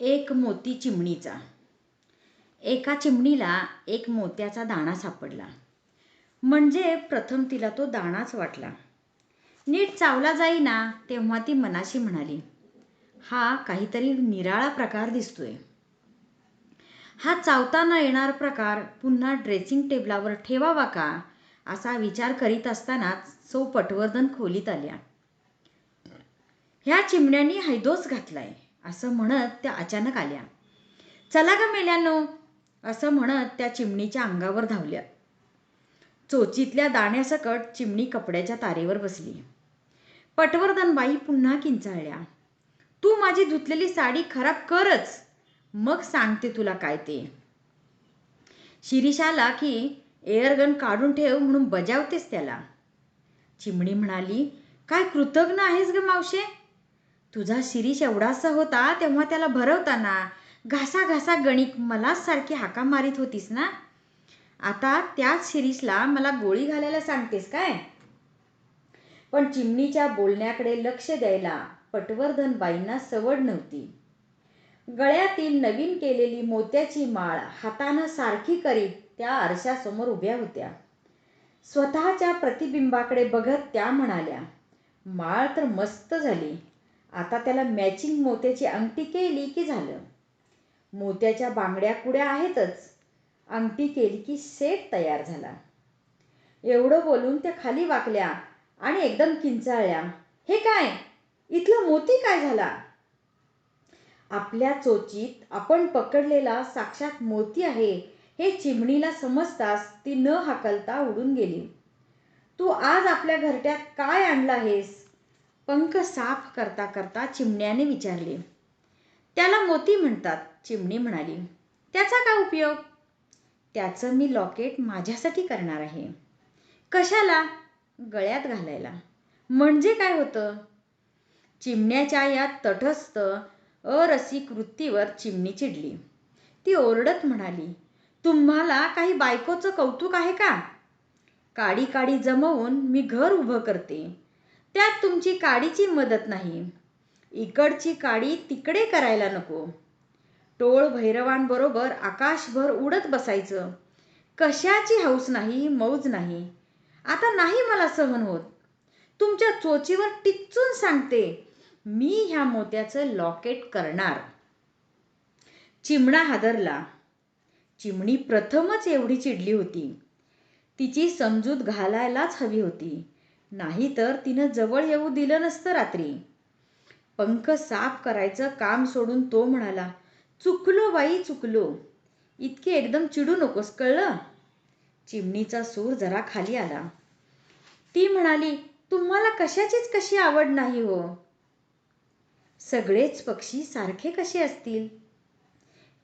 एक मोती चिमणीचा. एका चिमणीला एक मोत्याचा दाणा सापडला. म्हणजे प्रथम तिला तो दाणाच वाटला. नीट चावला जाईना तेव्हा ती मनाशी म्हणाली, हा काहीतरी निराळा प्रकार दिसतोय. हा चावता न येणार प्रकार पुन्हा ड्रेसिंग टेबलावर ठेवावा का, असा विचार करीत असतानाच सौ पटवर्धन खोलीत आल्या. ह्या चिमण्यांनी हैदोस घातलाय असं म्हणत त्या अचानक आल्या. चला ग मेल्यांनो, असं म्हणत त्या चिमणीच्या अंगावर धावल्या. चोचीतल्या दाण्यासकट चिमणी कपड्याच्या तारेवर बसली. पटवर्धनबाई पुन्हा किंचाळल्या, तू माझी धुतलेली साडी खराब करच, मग सांगते तुला काय ते. शिरीष आला की एअरगन काढून ठेव म्हणून बजावतेस त्याला. चिमणी म्हणाली, काय कृतज्ञ आहेस ग मावशे. तुझा शिरीष एवढासा होता तेव्हा त्याला भरवताना घासा घासा गणिक मलाच सारखी हाका मारित होतीस ना. आता त्याच शिरीषला मला गोळी घालायला सांगतेस काय. पण चिमणीच्या बोलण्याकडे लक्ष द्यायला पटवर्धनबाईंना सवड नव्हती. गळ्यातील नवीन केलेली मोत्याची माळ हातानं सारखी करीत त्या आरशासमोर उभ्या होत्या. स्वतःच्या प्रतिबिंबाकडे बघत त्या म्हणाल्या, माळ तर मस्त झाली, आता त्याला मॅचिंग मोत्याची अंगठी केली की झालं. मोत्याच्या बांगड्या कुड्या आहेतच, अंगठी केली की सेट तयार झाला. एवढं बोलून त्या खाली वाकल्या आणि एकदम किंचाळल्या, हे काय, इथला मोती काय झाला. आपल्या चोचीत आपण पकडलेला साक्षात मोती आहे हे चिमणीला समजताच ती न हाकलता उडून गेली. तू आज आपल्या घरट्यात काय आणलं आहेस, पंख साफ करता करता चिमण्याने विचारले. त्याला मोती म्हणतात, चिमणी म्हणाली. त्याचा काय उपयोग. त्याचं मी लॉकेट माझ्यासाठी करणार आहे. कशाला. गळ्यात घालायला. म्हणजे काय होतं. चिमण्याच्या या तटस्थ अरसिक वृत्तीवर चिमणी चिडली. ती ओरडत म्हणाली, तुम्हाला काही बायकोचं कौतुक आहे का. काडी काडी जमवून मी घर उभं करते, त्यात तुमची काडीची मदत नाही. इकडची काडी तिकडे करायला नको. टोळ भैरवांबरोबर आकाशभर उडत बसायचं. कशाची हौस नाही, मौज नाही. आता नाही मला सहन होत. तुमच्या चोचीवर टिच्चून सांगते, मी ह्या मोत्याचं लॉकेट करणार. चिमणा हादरला. चिमणी प्रथमच एवढी चिडली होती. तिची समजूत घालायलाच हवी होती, नाहीतर तिनं जवळ येऊ दिलं नसतं रात्री. पंख साफ करायचं काम सोडून तो म्हणाला, चुकलो बाई चुकलो. इतके एकदम चिडू नकोस कळलं. चिमणीचा सूर जरा खाली आला. ती म्हणाली, तुम्हाला कशाचीच कशी आवड नाही हो. सगळेच पक्षी सारखे कसे असतील.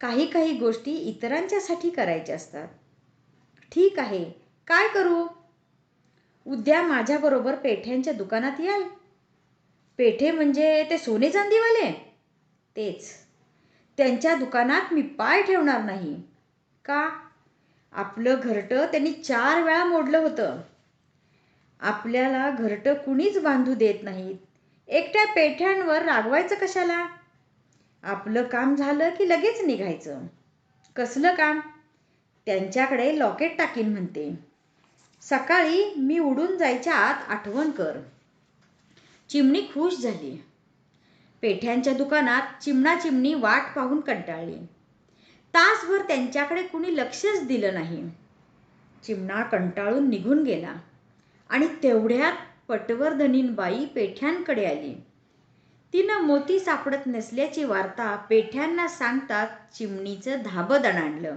काही काही गोष्टी इतरांच्यासाठी करायच्या असतात. ठीक आहे, काय करू. उद्या माझ्याबरोबर पेठ्यांच्या दुकानात याल. पेठे म्हणजे ते सोने चांदीवाले. तेच. त्यांच्या दुकानात मी पाय ठेवणार नाही. का. आपलं घरटं त्यांनी 4 वेळा मोडलं होतं. आपल्याला घरटं कुणीच बांधू देत नाहीत. एकट्या पेठ्यांवर रागवायचं कशाला. आपलं काम झालं की लगेच निघायचं. कसलं काम. त्यांच्याकडे लॉकेट टाकीन म्हणते. सकाळी मी उडून जायच्या आत आठवण कर. चिमणी खुश झाली. पेठ्यांच्या दुकानात चिमणा चिमणी वाट पाहून कंटाळली. तासभर त्यांच्याकडे कुणी लक्षच दिलं नाही. चिमणा कंटाळून निघून गेला आणि तेवढ्यात पटवर्धनीबाई पेठ्यांकडे आली. तिनं मोती सापडत नसल्याची वार्ता पेठ्यांना सांगताच चिमणीचं धाबं दणाणलं.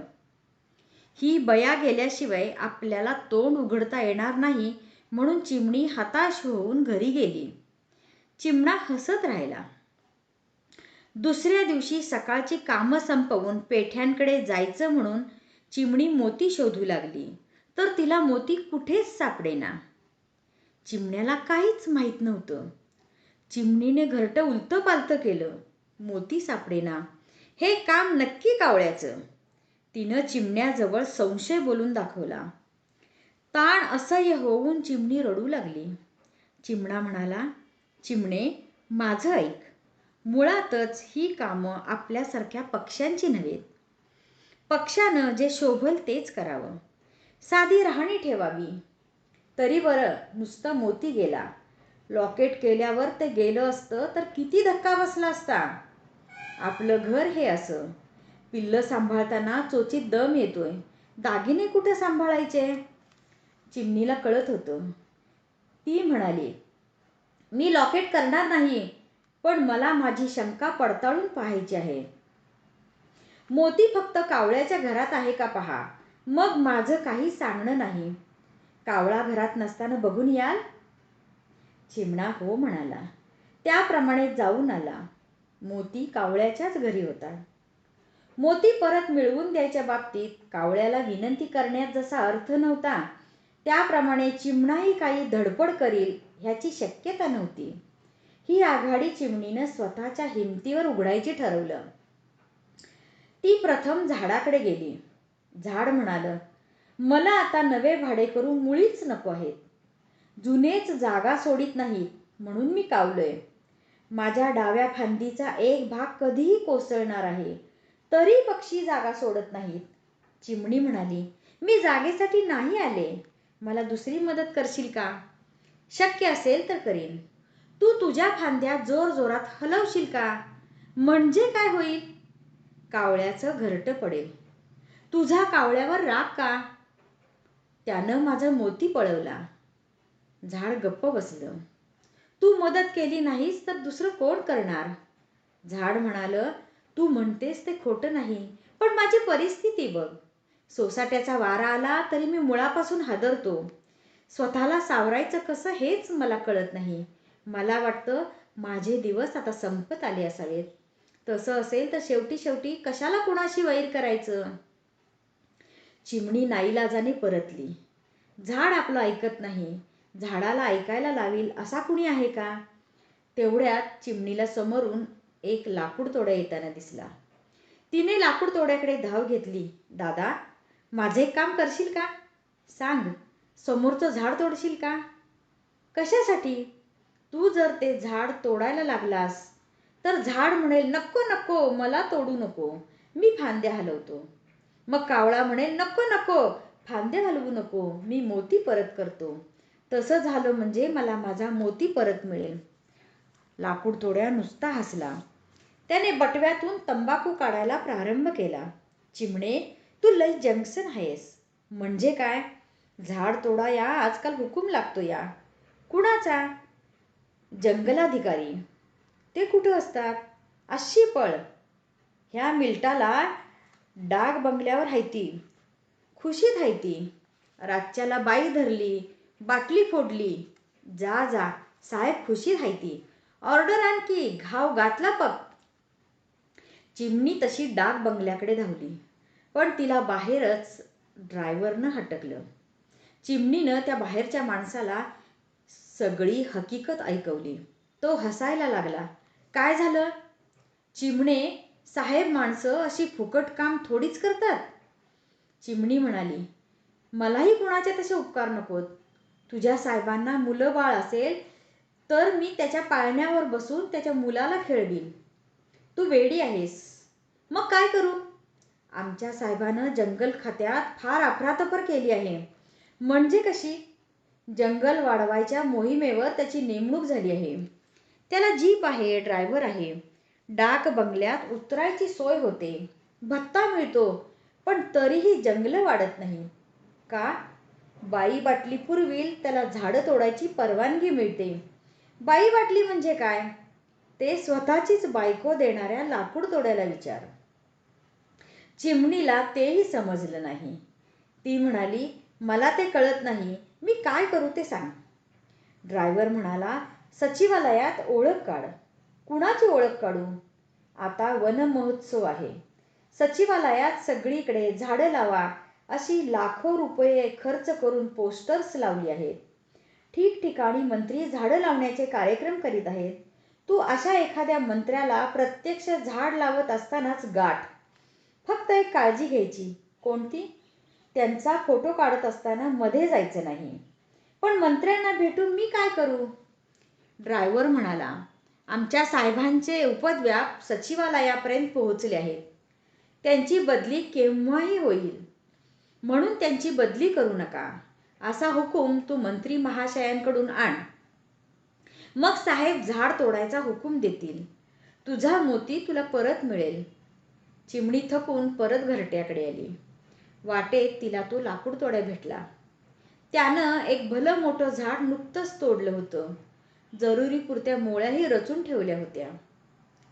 ही बया गेल्याशिवाय आपल्याला तोंड उघडता येणार नाही म्हणून चिमणी हताश होऊन घरी गेली. चिमणा हसत राहिला. दुसऱ्या दिवशी सकाळची कामं संपवून पेठ्यांकडे जायचं म्हणून चिमणी मोती शोधू लागली, तर तिला मोती कुठेच सापडेना. चिमण्याला काहीच माहीत नव्हतं. चिमणीने घरटं उलतं पालतं केलं, मोती सापडेना. हे काम नक्की कावळ्याचं. तिनं चिमण्याजवळ संशय बोलून दाखवला. ताण असह्य होऊन चिमणी रडू लागली. चिमणा म्हणाला, चिमणे माझं ऐक. मुळातच ही कामं आपल्यासारख्या पक्ष्यांची नव्हेत. पक्ष्यानं जे शोभल तेच करावं. साधी राहणी ठेवावी. तरी बरं नुसतं मोती गेला. लॉकेट केल्यावर ते गेलं असतं तर किती धक्का बसला असता. आपलं घर हे असं. पिल्लं सांभाळताना चोचीत दम येतोय. दागिने कुठे सांभाळायचे? चिमणीला कळत होतं. ती म्हणाली, मी लॉकेट करणार नाही, पण मला माझी शंका पडताळून पाहायची आहे. मोती फक्त कावळ्याच्या घरात आहे का पहा, मग माझं काही सांगणं नाही. कावळा घरात नसताना बघून याल? चिमणा हो म्हणाला. त्याप्रमाणे जाऊन आला. मोती कावळ्याच्याच घरी होता. मोती परत मिळवून द्यायच्या बाबतीत कावळ्याला विनंती करण्यात जसा अर्थ नव्हता, त्याप्रमाणे चिमणाही काही धडपड करील ह्याची शक्यता नव्हती. ही आघाडी चिमणीनं स्वतःच्या हिमतीवर उघडायची ठरवलं. ती प्रथम झाडाकडे गेली. झाड म्हणालं, मला आता नवे भाडेकरू मुळीच नको आहेत. जुनेच जागा सोडित नाहीत म्हणून मी कावलोय. माझ्या डाव्या फांदीचा एक भाग कधीही कोसळणार आहे, तरी पक्षी जागा सोडत नाहीत. चिमणी म्हणाली, मी जागेसाठी नाही आले. मला दुसरी मदत करशील का? शक्य असेल तर करीन. तू तुझ्या फांद्या जोरजोरात हलवशील का? म्हणजे काय होईल? कावळ्याचं घरटं पडेल. तुझा कावळ्यावर राग का? त्यानं माझा मोती पळवला. झाड गप्प बसलं. तू मदत केली नाहीस तर दुसरं कोण करणार? झाड म्हणालं, तू म्हणतेस ते खोटं नाही, पण माझी परिस्थिती बघ. सोसाट्याचा वारा आला तरी मी मुळापासून हादरतो. स्वतःला सावरायचं कसं हेच मला कळत नाही. मला वाटतं माझे दिवस आता संपत आले असावेत. तसं असेल तर शेवटी शेवटी कशाला कुणाशी वैर करायचं? चिमणी नाईलाजाने परतली. झाड आपलं ऐकत नाही, झाडाला ऐकायला लावील असा कुणी आहे का? तेवढ्यात चिमणीला समोरून एक लाकूड तोड्या येताना दिसला. तिने लाकूड तोड्याकडे धाव घेतली. दादा, माझे एक काम करशील का? सांग, समोरचं झाड तोडशील का? कशासाठी? तू जर ते झाड तोडायला लागलास तर झाड म्हणेल, नको नको, मला तोडू नको, मी फांद्या हलवतो. मग कावळा म्हणेल, नको नको, फांद्या हलवू नको, मी मोती परत करतो. तसं झालं म्हणजे मला माझा मोती परत मिळेल. लाकूड तोड्या नुसता हसला. त्याने बटव्यातून तंबाखू काढायला प्रारंभ केला. चिमणे, तू लय जंक्शन आहेस. म्हणजे काय? झाड तोडा या आजकाल हुकूम लागतो या. कुणाचा? जंगलाधिकारी. ते कुठं असतात? अशी पळ. ह्या मिल्टाला डाग बंगल्यावर हायती. खुशीत हायती. रातच्याला बाई धरली, बाटली फोडली. जा जा, साहेब खुशीत हायती. ऑर्डर आण की, घाव घातला पग. चिमणी तशी डाग बंगल्याकडे धावली, पण तिला बाहेरच ड्रायव्हरनं हटकलं. चिमणीनं त्या बाहेरच्या माणसाला सगळी हकीकत ऐकवली. तो हसायला लागला. काय झालं? चिमणे, साहेब माणसं अशी फुकट काम थोडीच करतात. चिमणी म्हणाली, मलाही कुणाचे तसे उपकार नकोत. तुझ्या साहेबांना मुलं बाळ असेल तर मी त्याच्या पाळण्यावर बसून त्याच्या मुलाला खेळवीन. तू वेडी आहेस. मग काय करू? आमच्या साहेबानं जंगल खात्यात फार अफरातफर केली आहे. म्हणजे कशी? जंगल वाढवायच्या मोहिमेवर त्याची नेमणूक झाली आहे. त्याला जीप आहे, ड्रायव्हर आहे. डाक बंगल्यात उतरायची सोय होते, भत्ता मिळतो, पण तरीही जंगलं वाढत नाही. का? बाई बाटली पुरवील त्याला झाडं तोडायची परवानगी मिळते. बाई बाटली म्हणजे काय? ते स्वतःचीच बायको देणाऱ्या लाकूड तोड्याला विचार. चिमणीला तेही समजलं नाही. ती म्हणाली, मला ते कळत नाही, मी काय करू ते सांग. ड्रायव्हर म्हणाला, सचिवालयात ओळख काढ. कुणाची ओळख काढू? आता वन महोत्सव आहे. सचिवालयात सगळीकडे झाडं लावा अशी लाखो रुपये खर्च करून पोस्टर्स लावली आहेत. ठिकठिकाणी मंत्री झाडं लावण्याचे कार्यक्रम करीत आहेत. तू अशा एखाद्या मंत्र्याला प्रत्यक्ष झाड लावत असतानाच गाठ. फक्त एक काळजी घ्यायची. कोणती? त्यांचा फोटो काढत असताना मध्ये जायचं नाही. पण मंत्र्यांना भेटून मी काय करू? ड्रायव्हर म्हणाला, आमच्या साहेबांचे उपद्व्याप सचिवालयापर्यंत पोहोचले आहेत. त्यांची बदली केव्हाही होईल, म्हणून त्यांची बदली करू नका. असा हुकूम तू मंत्री महाशयांकडून आण. मग साहेब झाड तोडायचा हुकूम देतील. तुझा मोती तुला परत मिळेल. चिमणी थकून परत घरट्याकडे आली. वाटेत तिला तो लाकूड तोड्या भेटला. त्यानं एक भलं मोठं झाड नुकतंच तोडलं होतं. जरुरीपुरत्या मोळ्याही रचून ठेवल्या होत्या.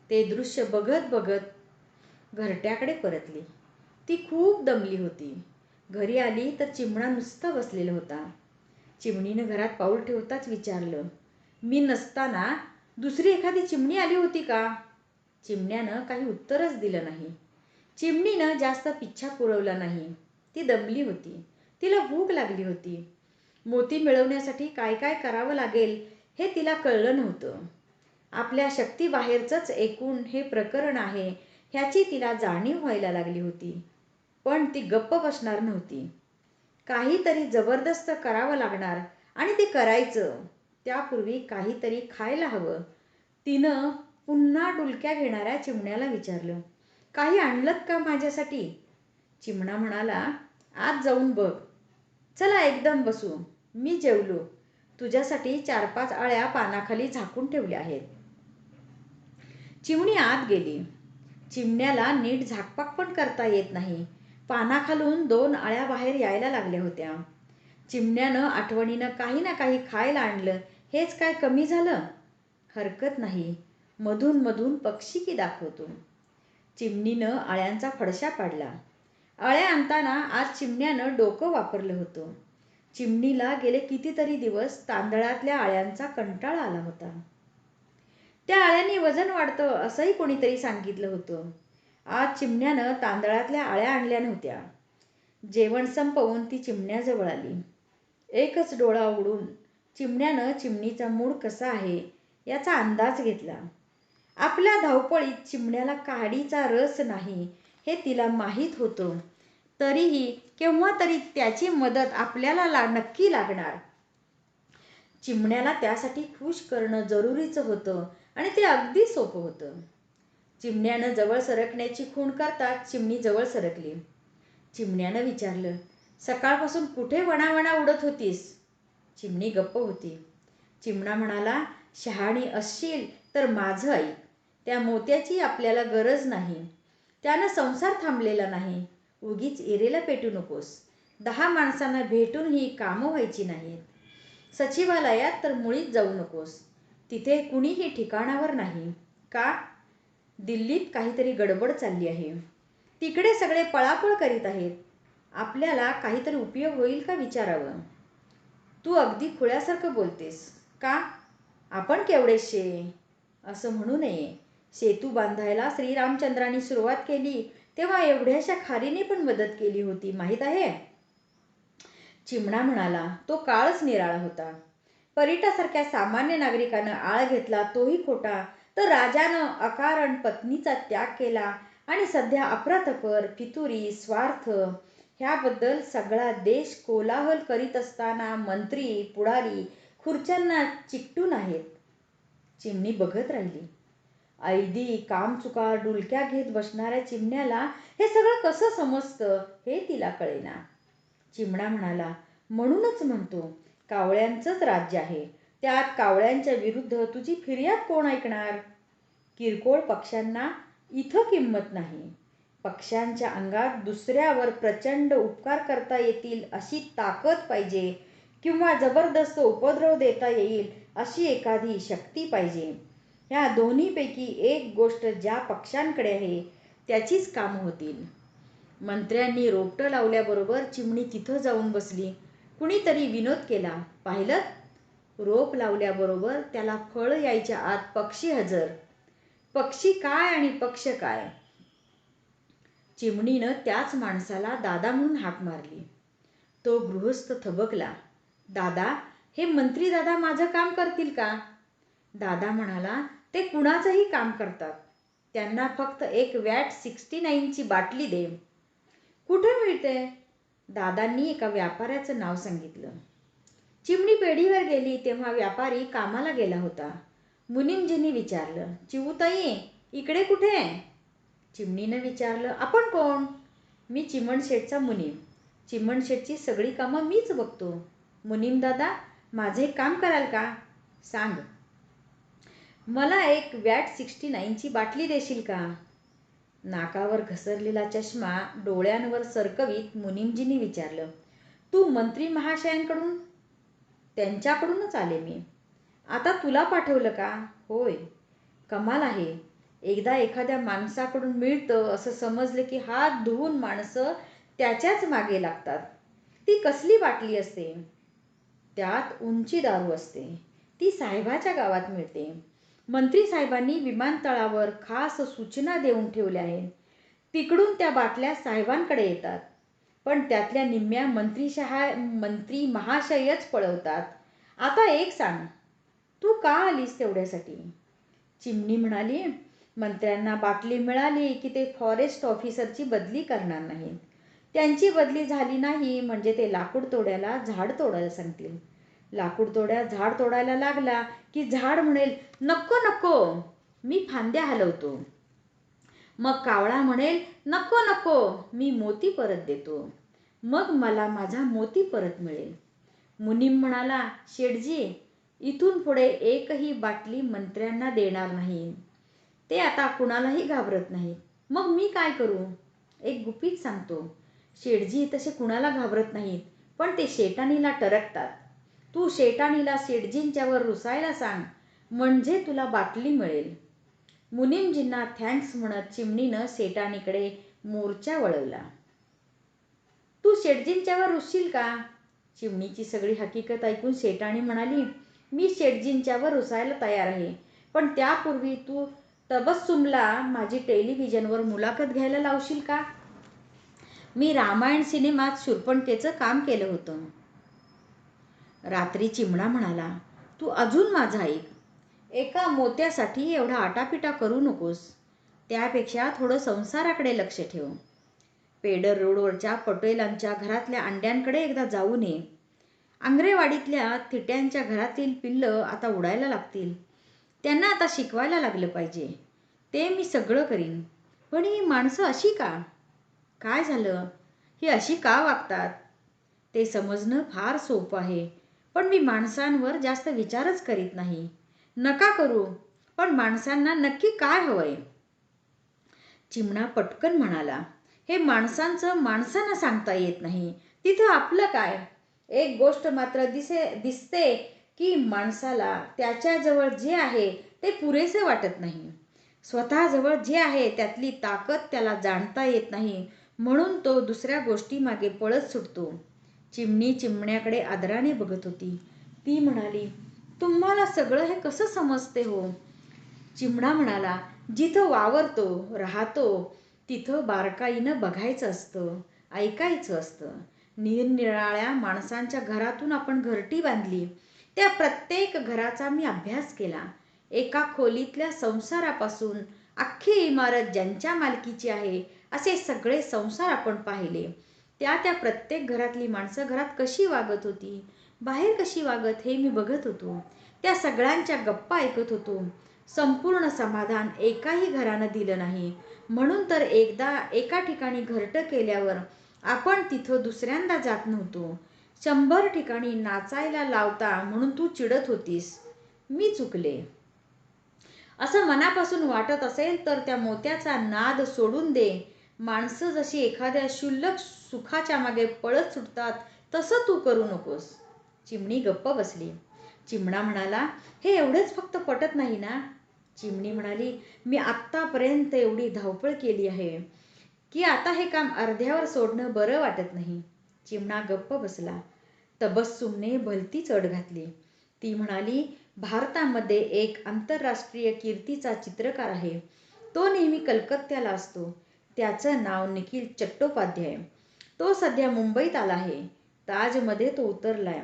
ते दृश्य बघत बघत घरट्याकडे परतली. ती खूप दमली होती. घरी आली तर चिमणा नुसता बसलेला होता. चिमणीनं घरात पाऊल ठेवताच विचारलं, मी नसताना दुसरी एखादी चिमणी आली होती का? चिमण्यानं काही उत्तरच दिलं नाही. चिमणीनं जास्त पिच्छा पुरवला नाही. ती दमली होती. तिला भूक लागली होती. मोती मिळवण्यासाठी काय काय करावं लागेल हे तिला कळलं नव्हतं. आपल्या शक्तीबाहेरचंच एकूण हे प्रकरण आहे ह्याची तिला जाणीव व्हायला लागली होती. पण ती गप्प बसणार नव्हती. काहीतरी जबरदस्त करावं लागणार आणि ते करायचं. त्यापूर्वी काहीतरी खायला हवं. तिनं पुन्हा डुलक्या घेणाऱ्या चिमण्याला विचारलं, काही आणलंत का माझ्यासाठी? चिमणा म्हणाला, आत जाऊन बघ. चला एकदम बसू. मी जेवलो. तुझ्यासाठी 4-5 अळ्या पानाखाली झाकून ठेवल्या आहेत. चिमणी आत गेली. चिमण्याला नीट झाकपाक पण करता येत नाही. पानाखालून 2 अळ्या बाहेर यायला लागल्या होत्या. चिमण्यानं आठवणीनं काही ना काही खायला आणलं. हेच काय कमी झालं? हरकत नाही, मधून मधून पक्षी की दाखवतो. चिमणीनं अळ्यांचा फडशा पाडला. अळ्या आणताना आज चिमण्यानं डोकं वापरलं होतं. चिमणीला गेले कितीतरी दिवस तांदळातल्या अळ्यांचा कंटाळा आला होता. त्या अळ्यांनी वजन वाढतं असंही कोणीतरी सांगितलं होतं. आज चिमण्यानं तांदळातल्या अळ्या आणल्या नव्हत्या. जेवण संपवून ती चिमण्याजवळ आली. एकच डोळा उघडून चिमण्यानं चिमणीचा मूड कसा आहे याचा अंदाज घेतला. आपल्या धावपळीत चिमण्याला काडीचा रस नाही हे तिला माहीत होतं. तरीही केव्हा तरी त्याची मदत आपल्याला नक्की लागणार. चिमण्याला त्यासाठी खुश करणं जरुरीचं होतं आणि ते अगदी सोपं होतं. चिमण्यानं जवळ सरकण्याची खूण करताच चिमणी जवळ सरकली. चिमण्यानं विचारलं, सकाळपासून कुठे वणावणा उडत होतीस? चिमणी गप्प होती. चिमणा म्हणाला, शहाणी असशील तर माझं ऐक. त्या मोत्याची आपल्याला गरज नाही. त्यानं संसार थांबलेला नाही. उगीच इरेला पेटू नकोस. 10 माणसांना भेटून ही कामं व्हायची नाहीत. सचिवालयात तर मुळीच जाऊ नकोस. तिथे कुणीही ठिकाणावर नाही. का? दिल्लीत काहीतरी गडबड चालली आहे. तिकडे सगळे पळापळ करीत आहेत. आपल्याला काहीतरी उपयोग होईल का विचारावं. तू अगदी खुळ्यासारखं बोलतेस. का? आपण केवढेशे असं म्हणू नये. सेतू बांधायला श्रीरामचंद्रांनी सुरुवात केली तेव्हा एवढ्याशा खारीने पण मदत केली होती, माहीत आहे? चिमणा म्हणाला, तो काळच निराळा होता. परिटासारख्या सामान्य नागरिकानं आळ घेतला तोही खोटा, तर राजानं अकारण पत्नीचा त्याग केला आणि सध्या अफरातफर, फितुरी, स्वार्थ ह्याबद्दल सगळा देश कोलाहल करीत असताना मंत्री, पुढारी खुर्च्यांना चिकटून आहेत. चिमणी बघत राहिली. ऐदी कामचुकार डुलक्या घेत बसणाऱ्या चिमण्याला हे सगळं कसं समजतं हे तिला कळेना. चिमणा म्हणाला, म्हणूनच म्हणतो, कावळ्यांचंच राज्य आहे. त्यात कावळ्यांच्या विरुद्ध तुझी फिर्याद कोण ऐकणार? किरकोळ पक्ष्यांना इथं किंमत नाही. पक्ष्यांच्या अंगात दुसऱ्यावर प्रचंड उपकार करता येतील अशी ताकद पाहिजे किंवा जबरदस्त उपद्रव देता येईल अशी एखादी शक्ती पाहिजे. ह्या दोन्हीपैकी एक गोष्ट ज्या पक्ष्यांकडे आहे त्याचीच कामं होतील. मंत्र्यांनी रोपटं लावल्याबरोबर चिमणी तिथं जाऊन बसली. कुणीतरी विनोद केला, पाहिलं? रोप लावल्याबरोबर त्याला फळ यायच्या आत पक्षी हजर. पक्षी काय आणि पक्ष काय? चिमणीनं त्याच माणसाला दादा म्हणून हाक मारली. तो गृहस्थ थबकला. दादा, हे मंत्री दादा माझं काम करतील का? दादा म्हणाला, ते कुणाचंही काम करतात. त्यांना फक्त एक वॅट 69ची बाटली दे. कुठे मिळते? दादांनी एका व्यापाऱ्याचं नाव सांगितलं. चिमणी पेढीवर गेली तेव्हा व्यापारी कामाला गेला होता. मुनीमजींनी विचारलं, चिऊताई इकडे कुठे? चिमणीनं विचारलं, आपण कोण? मी चिमणशेठचा मुनीम. चिमणशेठची सगळी कामं मीच बघतो. मुनीम दादा, माझे एक काम कराल का? सांग. मला एक वॅट 69ची बाटली देशील का? नाकावर घसरलेला चष्मा डोळ्यांवर सरकवीत मुनीमजींनी विचारलं, तू मंत्री महाशयांकडून? त्यांच्याकडूनच आले मी. आता तुला पाठवलं का? होय. कमाल आहे. एकदा एखाद्या माणसाकडून मिळतं असं समजलं की हात धुवून माणसं त्याच्याच मागे लागतात. ती कसली बाटली असते? त्यात उंची दारू असते. ती साहेबाच्या गावात मिळते. मंत्री साहेबांनी विमानतळावर खास सूचना देऊन ठेवल्या आहेत. तिकडून त्या बाटल्या साहेबांकडे येतात. पण त्यातल्या निम्म्या मंत्री महाशयच पळवतात. आता एक सांग, तू का आलीस तेवढ्यासाठी? चिमणी म्हणाली, मंत्र्यांना बाटली मिळाली की ते फॉरेस्ट ऑफिसरची बदली करणार नाहीत. त्यांची बदली झाली नाही म्हणजे ते लाकूड तोड्याला झाड तोडायला सांगतील. लाकूड तोड्या झाड तोडायला लागला की झाड म्हणेल, नको नको, मी फांद्या हलवतो. मग कावळा म्हणेल, नको नको, मी मोती परत देतो. मग मला माझा मोती परत मिळेल. मुनीम म्हणाला, शेठजी, इथून पुढे एकही बाटली मंत्र्यांना देणार नाही. ते आता कुणालाही घाबरत नाहीत. मग मी काय करू? एक गुपित सांगतो. शेठजी तसे कुणाला घाबरत नाहीत, पण ते शेटाणीला टरकतात. तू शेटाणीला शेठजींच्यावर रुसायला सांग, म्हणजे तुला बाटली मिळेल. मुनीमजींना थँक्स म्हणत चिमणीनं शेटाणीकडे मोर्चा वळवला. तू शेठजींच्यावर रुसशील का? चिमणीची सगळी हकीकत ऐकून शेटाणी म्हणाली, मी शेठजींच्यावर रुसायला तयार आहे, पण त्यापूर्वी तू तबस्सुमला माझी टेलिव्हिजनवर मुलाखत घ्यायला लावशील का? मी रामायण सिनेमात शूर्पणखेचं काम केलं होतं. रात्री चिमणा म्हणाला, तू अजून माझं ऐक. एका मोत्यासाठी एवढा आटापिटा करू नकोस. त्यापेक्षा थोडं संसाराकडे लक्ष ठेव. पेडर रोडवरच्या पटेलांच्या घरातल्या अंड्यांकडे एकदा जाऊन ये. आंग्रेवाडीतल्या थिट्यांच्या घरातील पिल्लं आता उडायला लागतील. त्यांना आता शिकवायला लागलं पाहिजे. ते मी सगळं करीन. पण ही माणसं अशी का? काय झालं? ही अशी का वागतात? ते समजणं फार सोपं आहे, पण मी माणसांवर जास्त विचारच करीत नाही. नका करू, पण माणसांना नक्की काय हवंय? चिमणा पटकन म्हणाला, हे माणसांचं माणसांना सांगता येत नाही. तिथं आपलं काय? एक गोष्ट मात्र दिसते की माणसाला त्याच्याजवळ जे आहे ते पुरेसे वाटत नाही. स्वतःजवळ जे आहे त्यातली ताकद त्याला जाणता येत नाही, म्हणून तो दुसऱ्या गोष्टीमागे पळत सुटतो. चिमणी चिमण्याकडे आदराने बघत होती. ती म्हणाली, तुम्हाला सगळं हे कसं समजते हो? चिमणा म्हणाला, जिथं वावरतो, राहतो, तिथं बारकाईनं बघायचं असतं, ऐकायचं असतं. निरनिराळ्या माणसांच्या घरातून आपण घरटी बांधली. त्या प्रत्येक घराचा मी अभ्यास केला. एका खोलीतल्या संसारापासून अख्खी इमारत ज्यांच्या मालकीची आहे असे सगळे संसार आपण पाहिले. त्या प्रत्येक घरातली माणसं घरात कशी वागत होती, बाहेर कशी वागत हे मी बघत होतो. त्या सगळ्यांच्या गप्पा ऐकत होतो. संपूर्ण समाधान एकाही घरानं दिलं नाही. म्हणून तर एकदा एका ठिकाणी घरटं केल्यावर आपण तिथं दुसऱ्यांदा जात नव्हतो. 100 ठिकाणी नाचायला लावता म्हणून तू चिडत होतीस. मी चुकले. असं मनापासून वाटत असेल तर त्या मोत्याचा नाद सोडून दे. माणसं जशी एखाद्या क्षुल्लक सुखाच्या मागे पळत सुटतात तसं तू करू नकोस. चिमणी गप्प बसली. चिमणा म्हणाला, हे एवढंच फक्त पटत नाही ना? चिमणी म्हणाली, मी आत्तापर्यंत एवढी धावपळ केली आहे की आता हे काम अर्ध्यावर सोडणं बरं वाटत नाही. चिमणा गप्प बसला. तबस्सुमने भलतीच अट घातली. ती म्हणाली, भारतामध्ये एक आंतरराष्ट्रीय कीर्तीचा चित्रकार आहे. तो नेहमी कलकत्त्याला असतो. त्याचं नाव निखिल चट्टोपाध्याय. तो सध्या मुंबईत आला आहे. ताजमध्ये तो उतरलाय.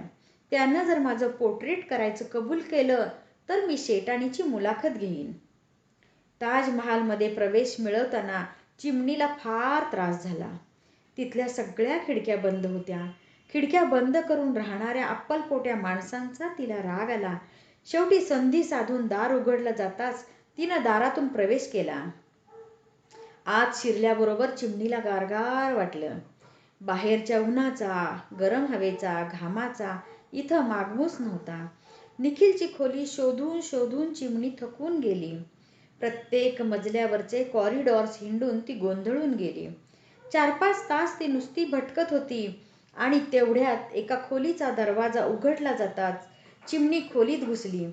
त्यानं जर माझं पोर्ट्रेट करायचं कबूल केलं तर मी शेटाणीची मुलाखत घेईन. ताजमहालमध्ये प्रवेश मिळवताना चिमणीला फार त्रास झाला. तिथल्या सगळ्या खिडक्या बंद होत्या. खिडक्या बंद करून राहणाऱ्या अप्पलपोट्या माणसांचा तिला राग आला. शेवटी संधी साधून दार उघडलं जाताच तिनं दारातून प्रवेश केला. आत शिरल्याबरोबर चिमणीला गारगार वाटलं. बाहेरच्या उन्हाचा, गरम हवेचा, घामाचा इथं मागमूस नव्हता. निखिलची खोली शोधून शोधून चिमणी थकून गेली. प्रत्येक मजल्यावरचे कॉरिडॉर्स हिंडून ती गोंधळून गेली. 4-5 तास ती नुसती भटकत होती आणि तेवढ्यात एका खोलीचा दरवाजा उघडला जाताच चिमणी खोलीत घुसली.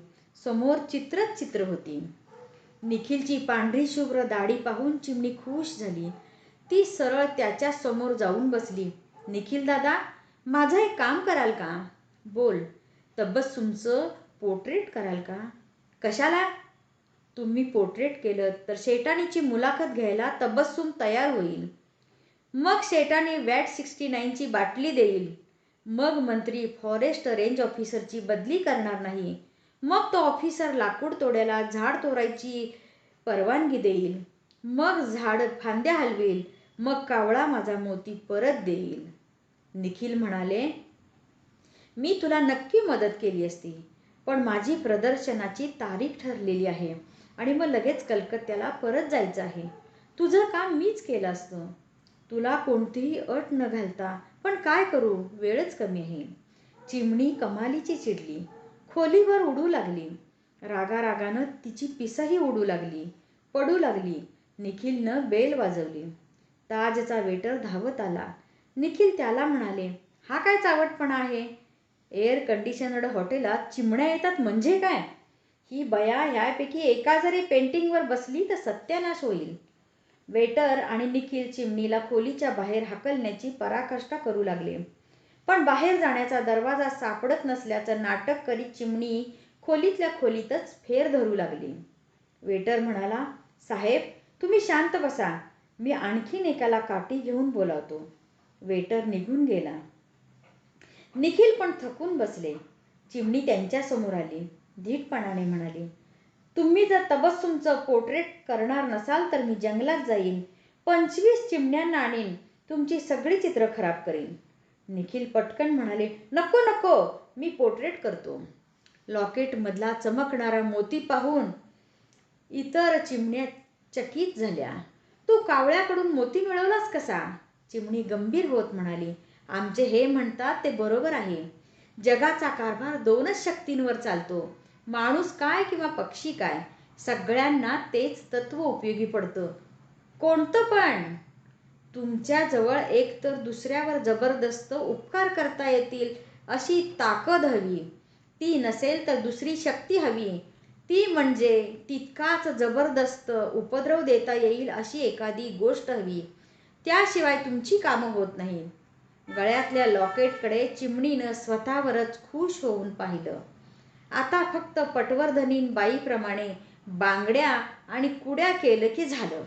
समोर चित्रच चित्र होती. निखिलची पांढरी शुभ्र दाढी पाहून चिमणी खुश झाली. ती सरळ त्याच्या समोर जाऊन बसली. निखिल दादा, माझं एक काम कराल का? बोल. तबस्सुमचं पोर्ट्रेट कराल का? कशाला? तुम्ही पोर्ट्रेट केलं तर शेटानीची मुलाखत घ्यायला तबस्सुम तयार होईल. मग शेटानी वॅट 69ची बाटली देईल. मग मंत्री फॉरेस्ट रेंज ऑफिसरची बदली करणार नाही. मग तो ऑफिसर लाकूड तोड्याला झाड तोडायची परवानगी देईल. मग झाड फांद्या हलवेल. मग कावळा माझा मोती परत देईल. निखिल म्हणाले, मी तुला नक्की मदत केली असती, पण माझी प्रदर्शनाची तारीख ठरलेली आहे आणि मग लगेच कलकत्त्याला परत जायचं आहे. तुझं काम मीच केलं असतं. तुला कोणतीही अट न घालता. पण काय करू, वेळच कमी आहे. चिमणी कमालीची चिडली. खोलीवर उडू लागली. रागारागानं तिची पिसही उडू लागली, पडू लागली. निखिलनं बेल वाजवली. ताजचा वेटर धावत आला. निखिल त्याला म्हणाले, हा काय चावटपणा आहे? एअर कंडिशनर्ड हॉटेलात चिमण्या येतात म्हणजे काय? ही बया ह्यापैकी एका जरी पेंटिंगवर बसली तर सत्यानाश होईल. वेटर आणि निखिल चिमणीला खोलीच्या बाहेर हाकलण्याची पराकाष्ठा करू लागले. पण बाहेर जाण्याचा दरवाजा सापडत नसल्याचं नाटक करीत चिमणी खोलीतल्या खोलीतच फेर धरू लागली. वेटर म्हणाला, साहेब तुम्ही शांत बसा, मी आणखीन एकाला काठी घेऊन बोलावतो. वेटर निघून गेला. निखिल पण थकून बसले. चिमणी त्यांच्यासमोर आली. धीटपणाने म्हणाली, तुम्ही जर तबस्सुमचं पोर्ट्रेट करणार नसाल तर मी जंगलात जाईन. 25 चिमण्यांना आणीन. तुमची सगळी चित्र खराब करीन. निखिल पटकन म्हणाले, नको नको, मी पोर्ट्रेट करतो. लॉकेटमधला चमकणारा मोती पाहून इतर चिमण्या चकित झाल्या. तू कावळ्याकडून मोती मिळवलास कसा? चिमणी गंभीर होत म्हणाली, आमचे हे म्हणतात ते बरोबर आहे. जगाचा कारभार 2च शक्तींवर चालतो. माणूस काय किंवा पक्षी काय, सगळ्यांना तेच तत्व उपयोगी पडतं. कोणतं पण. तुमच्याजवळ एकतर दुसऱ्यावर जबरदस्त उपकार करता येतील अशी ताकद हवी. ती नसेल तर दुसरी शक्ती हवी. ती म्हणजे तितकाच जबरदस्त उपद्रव देता येईल अशी एखादी गोष्ट हवी. त्याशिवाय तुमची कामं होत नाहीत. गळ्यातल्या लॉकेटकडे चिमणीनं स्वतःवरच खुश होऊन पाहिलं. आता फक्त पटवर्धनीन बाईप्रमाणे बांगड्या आणि कुड्या केलं की झालं.